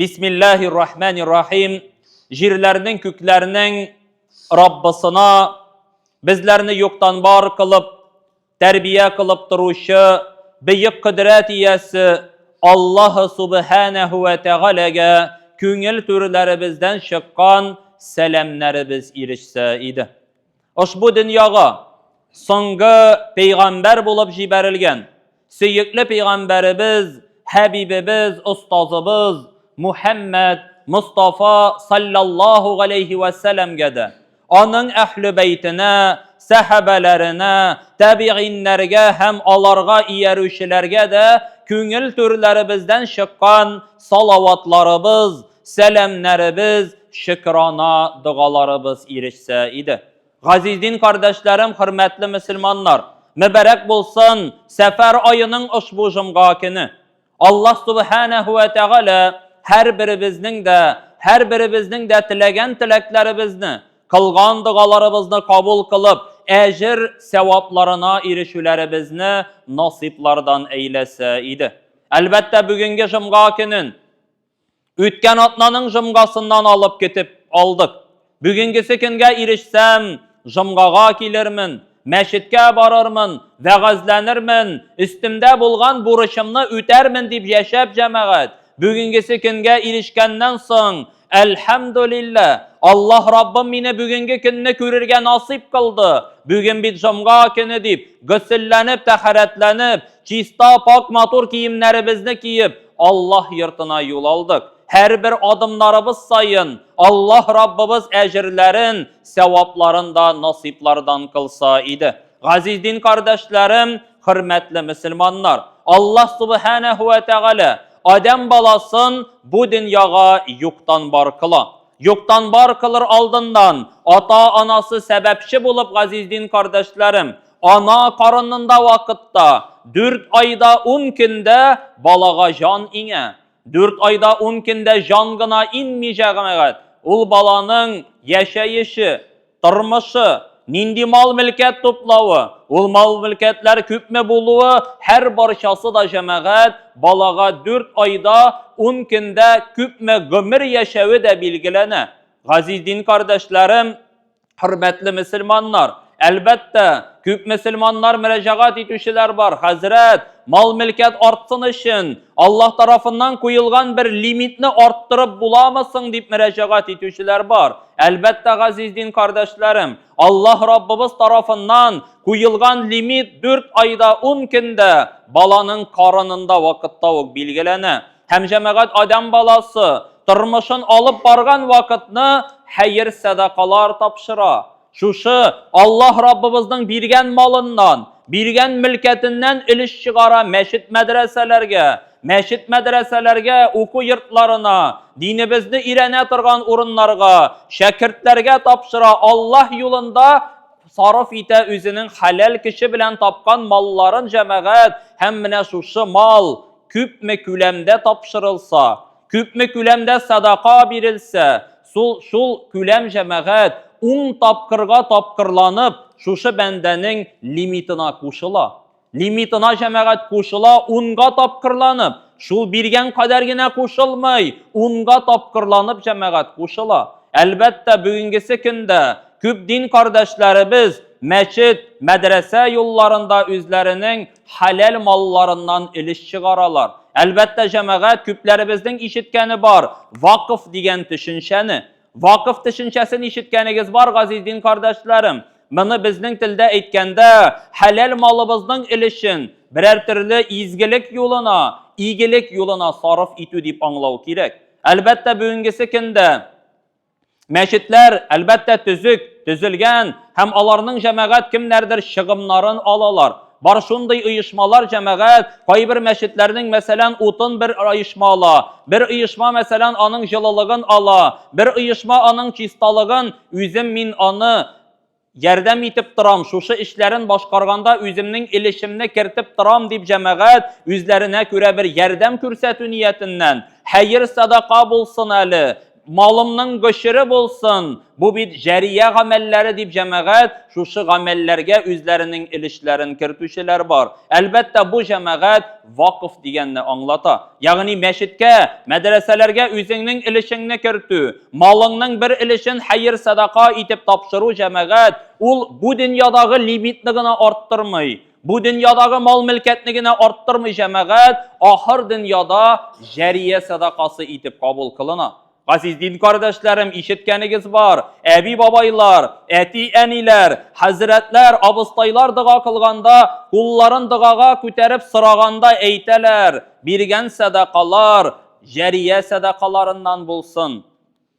Bismillahirrahmanirrahim. Jirlerinin köklerinin Rabbisına bizlerini yoktan var kılıp, terbiye kılıp duruşu, büyük kudret iyesi Allah Subhanahu ve Teala'ga köngül türleri bizden çıkan selamları biz irişse idi. Ushbu dunyoga so'nggi peygamber bulup jiberilgen, suyukli peygamberimiz, Habibimiz, ustozimiz Muhammed Mustafa sallallahu aleyhi ve sellem'ge de, onun ehli beytine, sahabelerine, tabi'inlerge hem alarga iyerüşlerge de köngül türlerimizden çıkan salavatlarımız, selamlarımız, şükrana dualarımız irişse idi. Aziz din kardeşlerim, hürmetli Müslümanlar, mübarek bulsun sefer ayının ushbu jumgakini. Allah Subhanahu ve Teala her birimizning de tilegen tileklerimizni, kılgan dualarımızını kabul kılıp, ecir sevaplarına irişülerimizni nasiplardan eylese idi. Elbette bugünkü jumgakinin ütken atlanın jumgasından alıp getip aldık. Bugünküsü günge irişsem, jumgaga kilirmin, meşitke bararmin, vegazlanirmin, üstümde bulgan buruşumni ütermin dip yaşap cemaat. Bugünküsü günge irişkenden soň, elhamdülillah, Allah Rabbim meni bugünkü günni körürge nasip kıldı. Bugün bir jumga günü dip, gusüllenip, taharetlenip, çista pak matur kiyimlerimizni kiyip, Allah yurtuna yol aldık. Her bir adımlarımız sayın, Allah Rabbimiz ecirlerin, sevaplarında nasiplardan kılsa idi. Aziz din kardeşlerim, hürmetli Müslümanlar, Allah Subhanahu ve Teala Adem balasın bu dünyaga yoktan bar kıla. Yoktan bar kılır aldından ata anası sebepçi bulup aziz din kardeşlerim, ana karnında vakitta 4 ayda 10 günde balaga can ine. 4 ayda 10 günde jangına inmeyeceğine ul balanın yaşayışı, tırmışı, nindi mal mülket toplağı, ul mal mülketler küpme buluğu, her barşası da cemaat balaga 4 ayda 10 günde küpme gömür yaşağı da bilgilene. Aziz din kardeşlerim, hürmetli Müslümanlar, elbette küp Müslümanlar müracaat etüşüler var. Hazret, mal mülket artsın için Allah tarafından koyulgan bir limitini arttırıp bulamazsın deyip müracaat etüşüler var. Elbette aziz din kardeşlerim, Allah Rabbimiz tarafından koyulgan limit 4 ayda 10 günde balanın karnında vakitta bilgilene. Hem cemaat Adem balası tırmışın alıp bargan vakitni hayır sadakalar tapşıra. Şuşu Allah Rabbimizдің birgen malından, birgen mülketinden iliş çıgara meşit medreselerge, oku yurtlarına, dinimizni irene turgan urunlarga, şakirtlerge tapşıra Allah yolunda sarf ite özünün halal kişi bilen tapkan malların cemaat hemmine şuşu mal küpme külemde tapşırılsa, küpme külemde sadaka birilse, şul külem cemaat 10 tapkırga tapkırlanıp, şuşu bendenin limitine koşula. Limitine cemaat koşula, 10'ga tapkırlanıp, şul birgen kadergine koşulmay, 10'ga tapkırlanıp cemaat koşula. Elbette bugünküsü günde küp din kardeşlerimiz meçit, medrese yollarında özlerinin halal mallarından iliş çıgaralar. Elbette cemaat küplerimizin işitkeni var, vakıf diyen düşünşeni. Vakıf düşüncesini işitkeniz var aziz din kardeşlerim. Bunu bizning tilde aytkanda halal malımızın ilişin birer türlü izgilik yoluna, iyilik yoluna sarf etü dip anlaw kerak. Elbette bugünküsü günde meşitler elbette tüzülgen hem alarının cemaat kimlerdir şıgımların alalar. Bar şunday uyuşmalar cemaat, kayber meşitlerinin mesela otun bir uyuşmala, bir uyuşma mesela anın jılılığın ala, bir uyuşma anın çistalığın, üzüm min anı yerdem itip duram, şuşu işlerin başkarganda üzümnin ilişimine kertip duram deyip cemaat, üzlerine göre bir yerdem kürsətü niyetinden, hayır sadaka bulsun eli, malımның gışırı bulsun. Bu bir jariye gamelleri deyip cemaat şuşu gamellerge üzlerinin ilişlerini kirtüşüler var. Elbette bu cemaat vakıf diyenini anlata. Yani meşitke, medreselerge üzünün ilişini kirtü. Malının bir ilişin hayır sadaka itip tapşırı cemaat. Bu dünyadağı limitliğini arttırmayı. Bu dünyadağı mal mülketliğini arttırmayı cemaat. Ahır dünyada jariye sadakası itip kabul kılına. Aziz din kardeşlerim, işitkeniz var. Ebi babaylar, eti eniler, hazretler, abıstaylar dığa kılganda, kulların dıgağa küterip sıraganda eyteler. Birgen sadakalar, jariye sadakalarından bulsun.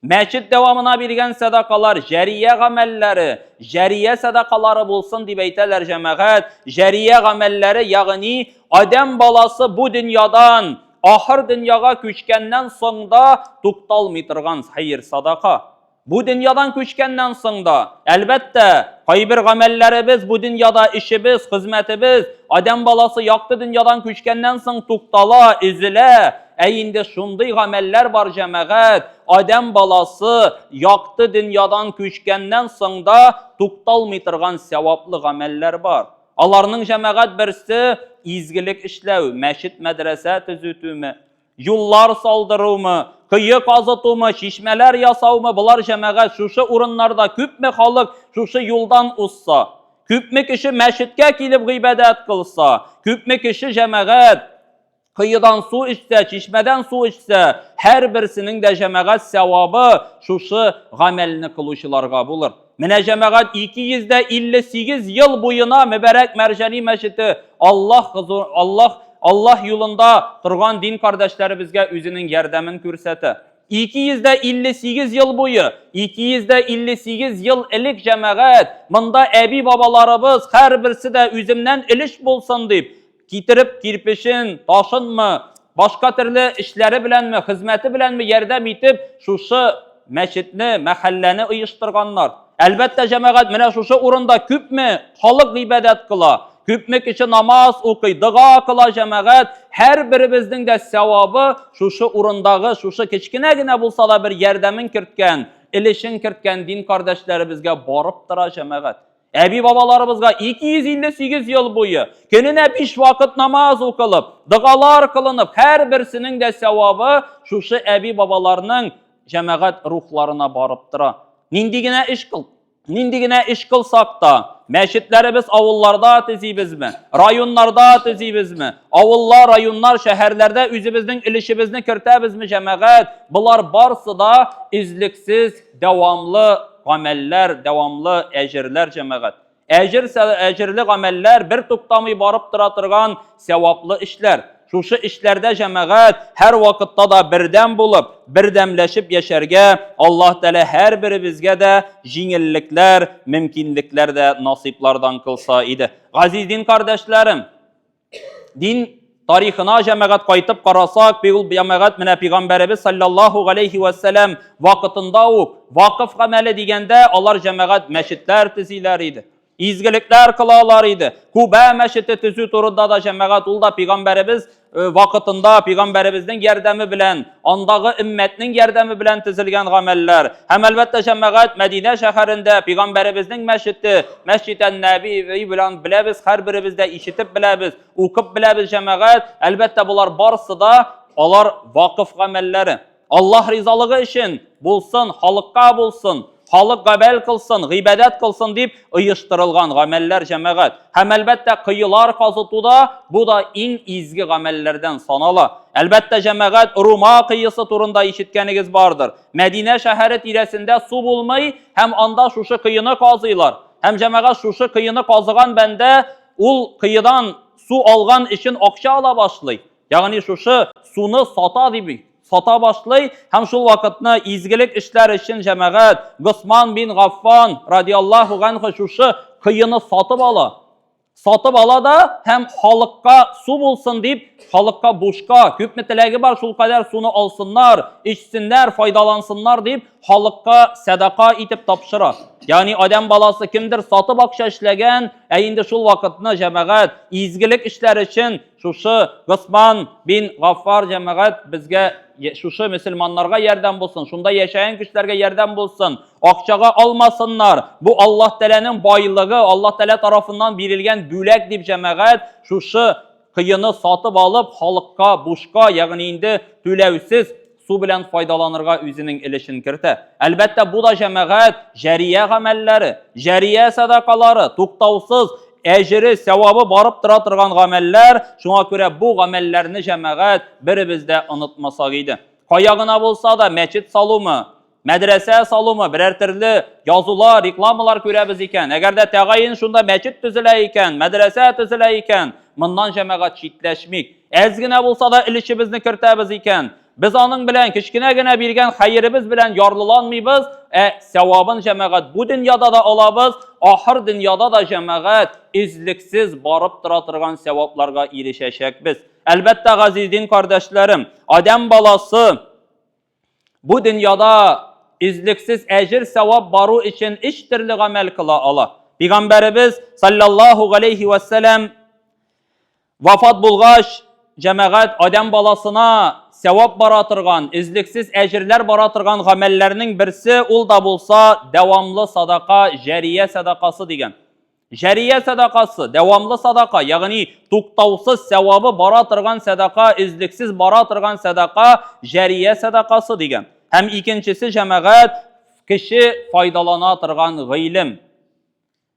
Meçit devamına birgen sadakalar, jariye gamelleri, jariye sadakaları bulsun deyip eyteler cemaat. Jariye gamelleri yani Adem balası bu dünyadan, ahır dünyaya köçkenden sonda tuqtalmaytırgan hayır sadaka. Bu dünyadan köçkenden sonda elbette kaybir gamellerimiz, bu dünyada işimiz, hizmetimiz Adem balası yaktı dünyadan köçkenden son tuqtala, izile. Eyinde şunday gameller var cemaat. Adem balası yaktı dünyadan köçkenden sonda tuqtalmaytırgan sevaplı gameller var. Alarının cemaat birisi izgilik işlev, meşit medrese tüzütümü, yollar saldırımı, kıyı kazıtımı, şişmeler yasavımı, bular cemaat şuşu urunlarda küpme halık şuşu yoldan ussa, küpme kişi meşitke kilip gıybedet kılsa, küpme kişi cemaat kıyıdan su içse, çişmeden su içse, her birisinin de cemaat sevabı şuşu gamelini kılışılarga bulur. Mine cemaat 258 yıl boyuna mübarek mercani meşiti Allah yolunda durgan din kardeşlerimizge özünün yerdemin kürseti. 258 yıl boyu, 258 yıl ilik cemaat, mında ebi babalarımız her birisi de özümden iliş bulsun deyip, getirip kirpişin, taşın mı, başka türlü işleri bilen mi, hizmeti bilen mi yerde bitip, şuşu meşitni, mahalleni ıyıştırganlar. Elbette cemaat mine şuşu urunda küp mi halık ibadet kıla, küp mi kişi namaz okuy, dığa kıla cemaat, her birimizin de sevabı şuşu urundağı, şuşu kiçkinegine bulsa da bir yerdemin kirtken, ilişin kirtken din kardeşlerimizge barıp dıra cemaat. Ebi babalarımızga 258 yıl boyu kendine 5 vakit namaz okulup, dıgalar kılınıp, her birisinin de sevabı şuşu ebi babalarının cemaat ruhlarına barıp dıra. Nindigine iş kılsak da, meşitlerimiz avullarda tezibizmi, rayonlarda tezibizmi, avullar, rayonlar, şehirlerde üzümüzün ilişimizini kirtebizmi cemaat, bunlar barsı da izliksiz, devamlı gameller, devamlı ecirler cemaat. Ecirli gameller bir tuqtamı barıp dıratırgan sevaplı işler. Şuşu işlerde cemaat her vakitte da birden bulup, birdemleşip yaşarga Allah Teala her birimizge de jingillikler, mümkünlikler de nasiplardan kılsa idi. Aziz din kardeşlerim, din tarihine cemaat kayıtıp karasak, cemaat mine Peygamberimiz sallallahu aleyhi ve sellem vakitinde o vakıf gameli digende onlar cemaat meşitler tizileriydi. İzgilikler kılalarıydı. Kuba meşiti tüzü turunda da cemaat ulda Peygamberimiz vakitinde Peygamberimizin yerdemi bilen, andağı ümmetinin yerdemi bilen tizilgen gameller. Hem elbette cemaat Medine şehirinde Peygamberimizin meşiti, Mescid-i Nebi bilen bilebiz, her birimizde işitip bilebiz, okup bilebiz cemaat. Elbette bunlar barsı da onlar vakıf gamelleri. Allah rizalığı için bulsun, halıkka bulsun, halık gabel kılsın, gıйбadet kılsın deyip ıyıştırılgan gameller cemaat. Hem elbette kıyılar kazıtuda bu da en izgi gamellerden sanalı. Elbette cemaat Ruma kıyısı turunda işitkeniz vardır. Medine şehri tiresinde su bulmayı hem anda şuşu kıyını kazıylar. Hem cemaat şuşu kıyını kazıgan bende ul kıyıdan su algan için akşa ala başlay. Yani şuşu sunu sata gibi. Sata başlay, hem şu vakitne izgilik işler için cemaat Osman bin Gaffan radiyallahu anh şuşu kıyını satıp ala. Satıp ala da hem halıkka su bulsun deyip, halıkka boşka, küp metelegi var şul kadar sunu alsınlar, içsinler, faydalansınlar deyip, halıkka sadaka itip tapşıra. Yani Adem balası kimdir satıp akşa işlegen, eyinde şul vakitne cemaat izgilik işler için şuşu Osman bin Gaffar cemaat bizge şuşu Müslümanlarga yerden bulsun, şunda yaşayan kişilerge yerden bulsun, akçaga almasınlar. Bu Allah Teala'nın bayılığı, Allah Teala tarafından verilgen bülek dip cemaat, şuşu kıyını satıp alıp halkka, buşka, yani indi tülevsiz su bilen faydalanırga üzünün ilişini kirti. Elbette bu da cemaat, jariye gamelleri, jariye sadakaları, tuktavsız, ecri, sevabı barıp tıratırgan gameller, şuna göre bu gamellerini cemaat biribizde unutmasak idi. Kayağına bulsa da meçit salımı, medrese salımı, birer türlü yazılar, reklamlar görəbiz iken, eğer de teğayin şunda meçit tüzüle iken, medrese tüzüle iken, bundan cemaat çitleşmik. Ezgine bulsa da ilişimizni kirtebiz iken, biz onun bilen, kiçkinegine bilgen hayırımız bilen yarlılanmıyız, sevabın cemaat bu dünyada da alabız, ahir dünyada da cemaat izliksiz barıp tıratırgan sevaplarga erişeşek biz. Elbette gaziz din kardeşlerim, Adem balası bu dünyada izliksiz ecir sevap baru için iştirli amel kıla ala. Peygamberimiz sallallahu aleyhi ve sellem vafat bulgaç cemaat Adem balasına sevap baratırgan, izliksiz ecirler baratırgan gamellerinin birisi ul da bulsa devamlı sadaka, jariye sadakası degen. Jariye sadakası, devamlı sadaka, yani tuktavsız sevabı baratırgan sadaka, izliksiz baratırgan sadaka, jariye sadakası degen. Hem ikincisi cemaat kişi faydalanatırgan gıylim.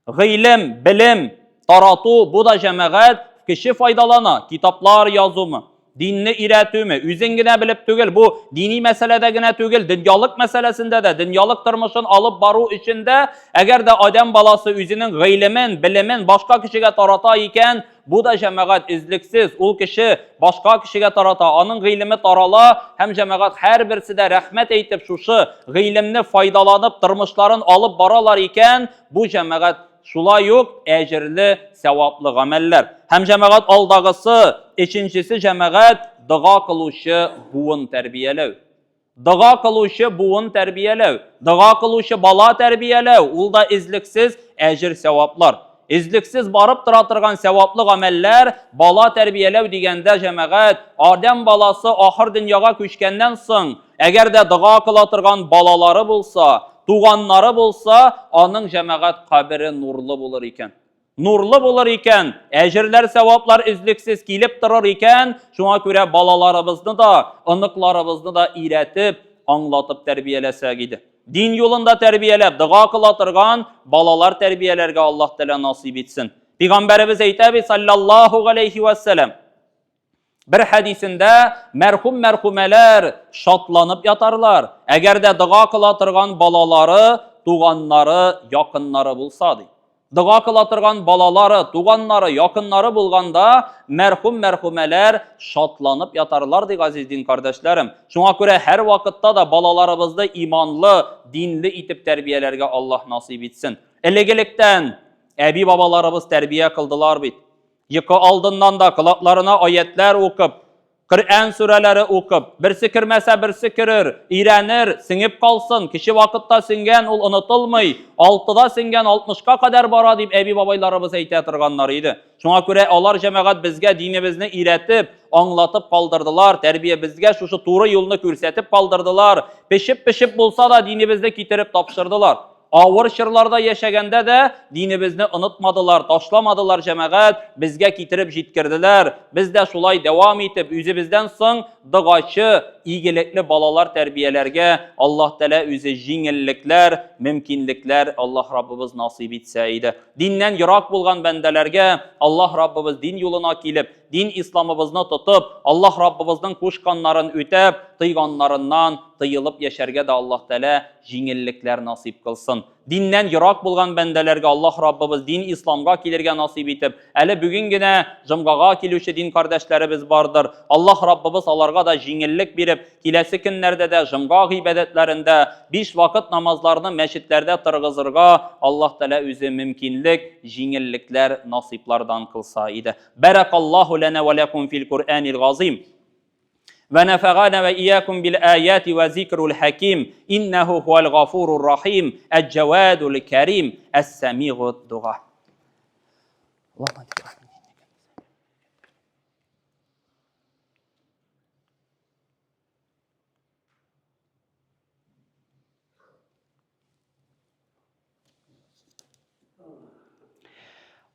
Gıylim, bilim, taratu, bu da cemaat kişi faydalana, kitaplar yazımı, dinni iretimi, üzüngine bilip tügül, bu dini meselede gine tügül, dünyalık meselesinde de, dünyalık tırmışın alıp baru içinde, eğer de Adem balası üzünün gıylimin, bilimin başka kişiye tarata iken, bu da cemaat izliksiz, ul kişi başka kişiye tarata, onun gıylimi tarala, hem cemaat her birisi de rahmet eytip şuşu gıylimni faydalanıp tırmışların alıp baralar iken, bu cemaat şulay yok, ecirli, sevaplı gameller. Hem cemaat aldağısı, ikincisi cemaat dığa kılışı buğun terbiyelev. Dığa kılışı buğun terbiyelev. Dığa kılışı bala terbiyelev. Ulda izliksiz ecir sevaplar. İzliksiz barıp tıratırgan sevaplı gameller bala terbiyelev digende cemaat Adem balası ahir dünyaya köşkenden sın. Eğer de dığa kılatırgan balaları bulsa, tuğanları bulsa, onun cemaat kabiri nurlu bulur iken. Nurlu bulur iken, ecirler, sevaplar izliksiz kilip durur iken, şuna göre balalarımızını da, ınıklarımızını da iretip, anlatıp terbiyelese gidi. Din yolunda terbiyelep, dığa kılatırgan balalar terbiyelerge Allah Teala nasip etsin. Peygamberimiz eytabi sallallahu aleyhi ve sellem bir hadisinde merhumeler şatlanıp yatarlar. Eğer de dığa kılatırgan balaları, tuğanları, yakınları bulsadı. Dığa kılatırgan balaları, tuğanları, yakınları bulganda merhumeler şatlanıp yatarlardı aziz din kardeşlerim. Şuna göre her vakitte da balalarımızda imanlı, dinli itip terbiyelerge Allah nasip etsin. Elegelikten ebi babalarımız terbiye kıldılar bit. Yıkı aldından da kulaklarına ayetler okup, Kur'an sureleri okup, birisi kirmese birisi kirir, iğrenir, singip kalsın, kişi vakitte singen ol unutulmay, 6'da singen 60'ka kadar bara deyip ebi babaylarımız eytettirganlarıydı. Şuna göre onlar cemaat bizge dinimizni iretip, anlatıp kaldırdılar, terbiye bizge şu tuğru yolunu körsetip kaldırdılar, peşip bulsa da dinimizni kitirip tapşırdılar. Ağır şırlarda yaşaganda da dinimizni unutmadılar, taşlamadılar cemaat, bizge kitirip jitkirdiler. Biz de şulay devam etip, üzümüzden soň dıgaçı, iyilikli balalar terbiyelerge Allah Teala üzü jingillikler, mümkinlikler Allah Rabbimiz nasip etseydi. Dinden yirak bulgan bendelerge Allah Rabbimiz din yoluna kilip, din İslamımızını tutup, Allah Rabbimizden koşkanların ötep, tıyganlarından tıyılıp yaşarga da Allah Teala jingillikler nasip kılsın. Dinden yirak bulgan bendelerge Allah Rabbimiz din İslamga kilirge nasip etip, eli bugün gine jımgaga kilüşü din kardeşlerimiz vardır. Allah Rabbimiz alarga da jingillik berip, kilesi günlerde de jımga ibadetlerinde 5 vakit namazlarını meşitlerde tırgızırga Allah Teala özü mümkinlik, jingillikler nasiplardan kılsa idi. Barakallahu lana ve lekum fil Kur'anil gazim. ونفعنا وإياكم بالآيات وذكر الحكيم إنه هو الغفور الرحيم الجواد الكريم السميع الدعاء.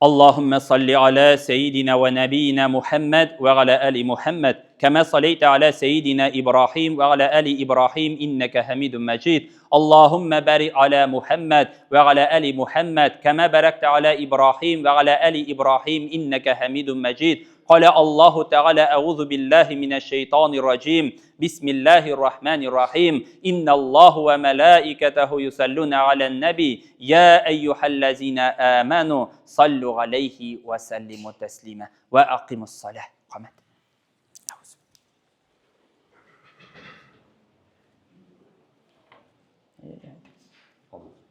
اللهم صل على سيدنا ونبينا محمد وعلى آل محمد كما صليت على سيدنا إبراهيم وعلى آل إبراهيم إنك حميد مجيد. اللهم بارك على محمد وعلى آل محمد كما باركت على إبراهيم وعلى آل إبراهيم إنك حميد مجيد. قال الله تعالى: أعوذ بالله من الشيطان الرجيم. بسم الله الرحمن الرحيم. إن الله وملائكته يصلون على النبي يا أيها الذين آمنوا صلوا عليه وسلموا تسليما وأقيموا الصلاة.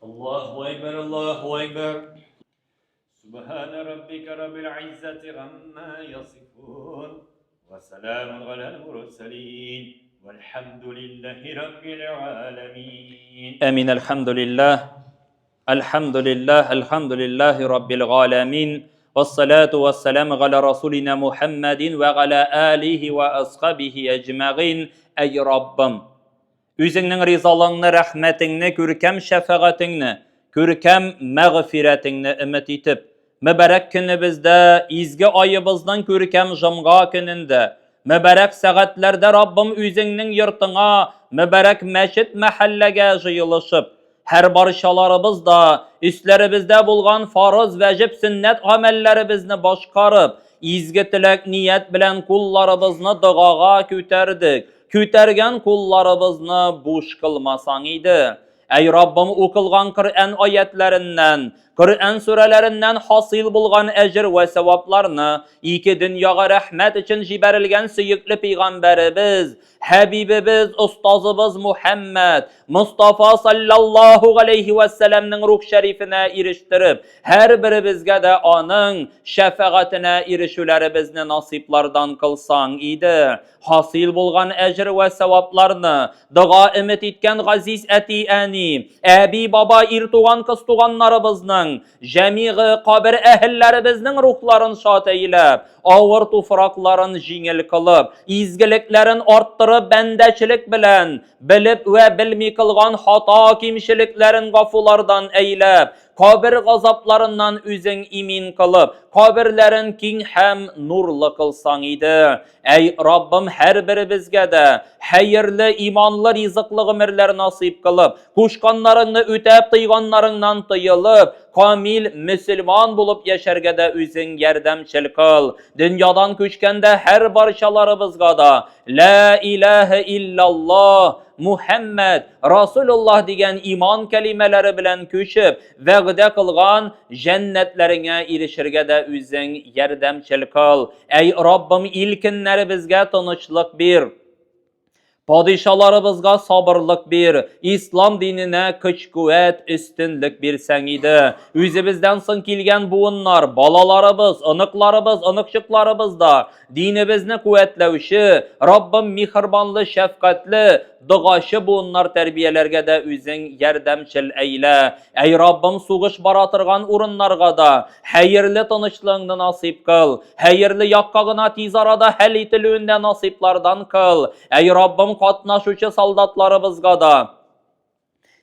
الله أكبر الله أكبر. سبحان ربك رب العزة عما يصفون وسلام على المرسلين والحمد لله رب العالمين. آمين. الحمد لله الحمد لله الحمد لله رب العالمين والصلاة والسلام على رسولنا محمد وعلى آله وأصحابه أجمعين. Ey Rabbim, Üzüngnin rizalığını, rahmetini, görkem şefaatini, görkem mağfiretini ümit etip, mübarek günümüzde, izgi ayımızdan görkem jımğa gününde, mübarek saatlerde Rabbim üzüngnin yurtuna, mübarek meşit mahallege jıyılışıp, her barışalarımızda, üstlerimizde bulgan farız, vecib, sünnet amellerimizni başkarıp, izgi tilek niyet bilen kullarımızını dıgağa küterdik. Kütergen kullarımızını boş kılmasan idi. Ey Rabbim, okılgan Kur'an ayetlerinden, Kur'an surelerinden hasil bulgan ecir ve sevaplarını, iki dünyaya rahmet için jiberilgen süyüklü peygamberimiz, Habibimiz, Ustazımız Muhammed Mustafa sallallahu aleyhi ve sellem'nin ruh şerifine eriştirip, her birimizge de onun şefaatine erişülerimizni nasiplardan kılsan idi. Hasil bulgan ecir ve sevaplarını, dua ümit etken gaziz etiyeni, abi baba irtuğan kız tuğanlarımızın, cemiği kabir ehillerimizin ruhların şat eylep, ağır tufrakların jingil kılıp, izgiliklerin arttırıp bendeçilik bilen, bilip ve bilmi kılgan hata kimşiliklerin gafulardan eylep, kabir gazaplarından üzün imin kılıp, kabirlerin king hem nurlu kılsan idi. Ey Rabbim, her birimizge de hayırlı, imanlı, rizıklı ömürler nasip kılıp, kuşkanlarını ötep, tıyganlarından tıyılıp, kamil Müslüman bulup yaşarga da üzün yardımcıl kıl. Dünyadan köçkende her barışalarımızga da La ilahe illallah Muhammed Rasulullah diyen iman kelimeleri bilen köşüp, vəqdə kılgan cennetlerine erişirge de üzün yardımcıl kıl. Ey Rabbim, ilkinleri bizge tanışlık bir, padişalarımızga sabırlık bir, İslam dinine güç kuvvet, üstünlük bir sen idi. Üzümüzden sın kilgen buğunlar, balalarımız, ınıklarımız, ınıkçıklarımız da dinimizni kuvvetlevşi, Rabbim mihirbanlı, şefkatli, dıgaşı buğunlar terbiyelerge de üzün yardımcıl eyle. Ey Rabbim, suğuş baratırgan urunlarga da hayırlı tanışlığını nasip kıl. Hayırlı yakkağına tiz arada hel itilüğünde nasiplardan kıl. Ey Rabbim, katnaşucu saldatlarımızga da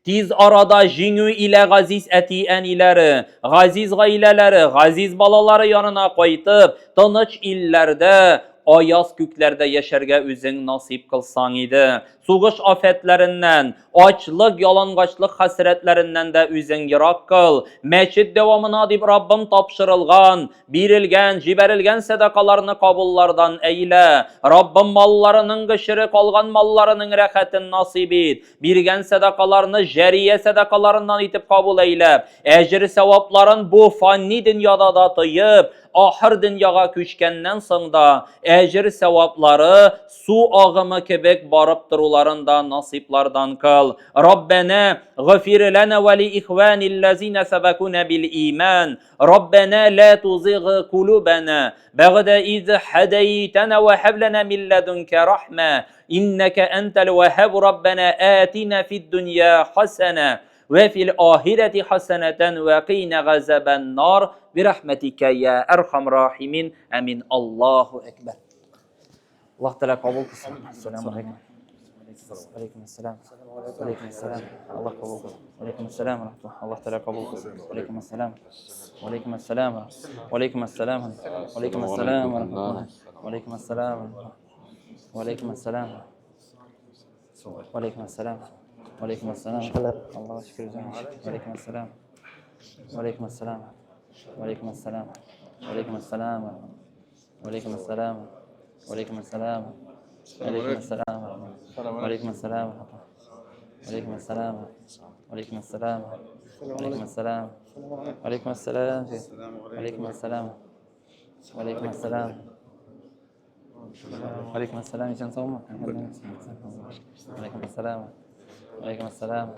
tiz arada jingü ile gaziz etiyenileri, gaziz gayleleri, gaziz balaları yanına koytup, tanış illerde, ayaz küklerde yaşarga üzün nasip kılsan idi. Suğuş afetlerinden, açlık, yalangaçlık hasretlerinden de üzün yirak kıl. Meçid devamına dip Rabbim tapşırılgan, birilgen, jiberilgen sedakalarını kabullardan eyle. Rabbim mallarının gışırı kalgan mallarının rehatin nasip et. Birgen sedakalarını jeriye sedakalarından itip kabul eyle. Ecri sevapların bu fanni dünyada da tıyıp, ahir dünyaga köçkenden sonra ecir sevapları su ağımı kebek barıp durularında nasiplardan kıl. Rabbena gafir lana ve li ihvanillezine sebekuna bil iman. Rabbena la tuzigh kulubana ba'da iz hadaytana ve hab lana min ledunke rahme. İnneke entel vehhab. Rabbena atina fid dunya hasene ve fil ahireti haseneten ve qina gazaben nar birahmetike ya erham rahimin. Amin. Allahu ekber. Allah Teala kabul kılsın. Selamun aleyküm. وعليكم السلام. وعليكم السلام. الله قبول قلب. وعليكم السلام ورحمة الله. الله تعالى قبول قلب. وعليكم السلام. وعليكم السلام. وعليكم السلام. وعليكم السلام ورحمة الله. وعليكم السلام. وعليكم السلام. وعليكم السلام. وعليكم السلام. الله شكر جميعا. وعليكم السلام. وعليكم السلام. وعليكم السلام. وعليكم السلام. وعليكم السلام. وعليكم السلام. وعليكم السلام. وعليكم السلام. وعليكم السلام. وعليكم السلام. وعليكم السلام. وعليكم السلام. وعليكم السلام. وعليكم السلام. وعليكم السلام. يا صوم. وعليكم السلام. وعليكم السلام.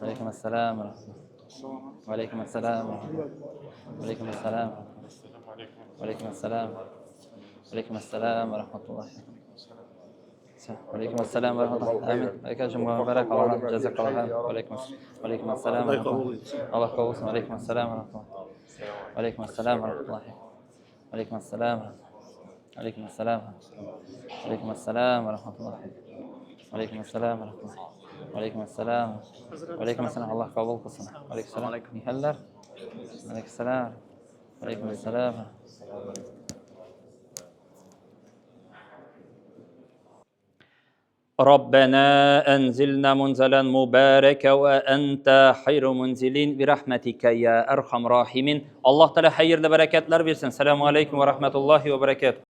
وعليكم السلام. وعليكم السلام. وعليكم السلام. وعليكم السلام. وعليكم السلام ورحمة الله. وعليكم السلام ورحمة الله. آمين. عليك جمعة مبارك. الله جزاك الله خير. وعليكم السلام ورحمة الله. الله قوس. وعليكم السلام ورحمة الله. وعليكم السلام ورحمة الله. وعليكم السلام. وعليكم السلام. وعليكم السلام ورحمة الله. وعليكم السلام ورحمة الله. وعليكم السلام. وعليكم السلام. الله قبول قصنا. وعليكم السلام. يهلر. وعليكم السلام. وعليكم السلام. ربنا أنزلنا منزلا مباركا وأنت خير منزلين برحمتك يا أرحم راحمين. الله تعالى خير بركات versin. Selamun Aleyküm ve Rahmetullahi ve Berekatuhu.